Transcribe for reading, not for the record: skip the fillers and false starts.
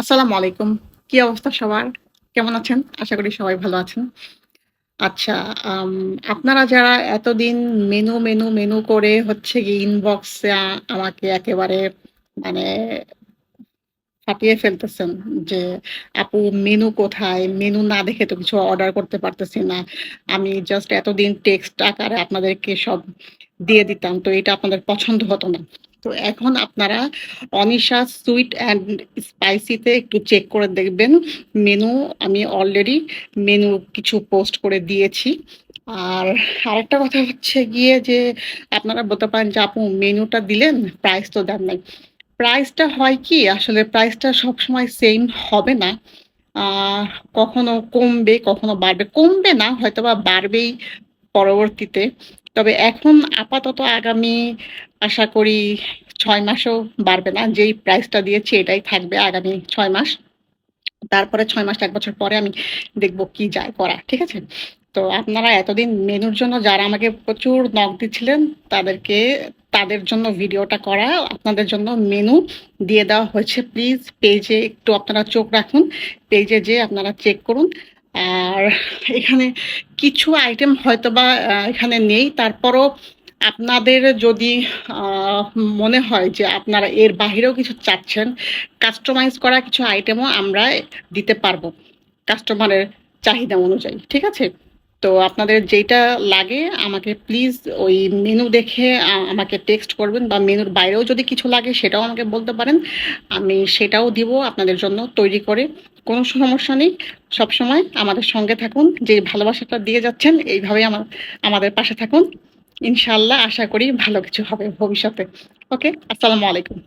আসসালামু আলাইকুম। কি অবস্থা সবার? কেমন আছেন? আশা করি সবাই ভালো আছেন। আচ্ছা, আম আপনারা যারা এতদিন মেনু করে হচ্ছে গিয়ে ইনবক্সে আমাকে একেবারে মানে ফাটিয়ে ফেলতেছেন যে, "আপু মেনু কোথায়? মেনু না দেখে তো কিছু অর্ডার করতে পারতেছি না। আমি জাস্ট এতদিন টেক্সট আকারে আপনাদেরকে সব দিয়ে দিতাম। তো এটা আপনাদের পছন্দ হতো না।" তো এখন আপনারা অনিশা সুইট অ্যান্ড স্পাইসি তে একটু চেক করে দেখবেন। মেনু আমি অলরেডি মেনু কিছু পোস্ট করে দিয়েছি। আর আরেকটা কথা হচ্ছে গিয়ে যে, আপনারা বলতে পারেন যে, "আপু মেনুটা দিলেন, প্রাইস তো দেন নাই।" প্রাইসটা হয় কি আসলে প্রাইসটা সবসময় সেইম হবে না। আ কখনো কমবে, কখনো বাড়বে। কমবে না হয়তোবা বাড়বেই পরবর্তীতে। তবে এখন আপাতত আগামী আশা করি ৬ মাসও বাড়বে না। যেই প্রাইসটা দিয়েছি এটাই থাকবে আগামী ৬ মাস। তারপরে ৬ মাস ১ বছর পরে আমি দেখব কি যায় করা। ঠিক আছে? তো আপনারা এতদিন মেনুর জন্য যারা আমাকে প্রচুর নক দিচ্ছিলেন তাদেরকে তাদের জন্য ভিডিওটা করা। আপনাদের জন্য মেনু দিয়ে দেওয়া হয়েছে। প্লিজ পেজে একটু আপনারা চোখ রাখুন। পেজে যেয়ে আপনারা চেক করুন। আর এখানে কিছু আইটেম হয়তোবা এখানে নেই। তারপরও আপনাদের যদি আ মনে হয় যে আপনারা এর বাহিরেও কিছু চাচ্ছেন, কাস্টমাইজ করা কিছু আইটেমও আমরা দিতে পারবো কাস্টমারের চাহিদা অনুযায়ী। ঠিক আছে? তো আপনাদের যেইটা লাগে আমাকে প্লিজ ওই মেনু দেখে আমাকে টেক্সট করবেন বা মেনুর বাইরেও যদি কিছু লাগে সেটাও আমাকে বলতে পারেন। আমি সেটাও দিব আপনাদের জন্য তৈরি করে। কোনো সমস্যা নেই। সবসময় আমাদের সঙ্গে থাকুন। যে ভালোবাসাটা দিয়ে যাচ্ছেন এইভাবেই আমাদের পাশে থাকুন। ইনশাআল্লাহ আশা করি ভালো কিছু হবে ভবিষ্যতে। ওকে? আসসালামু আলাইকুম।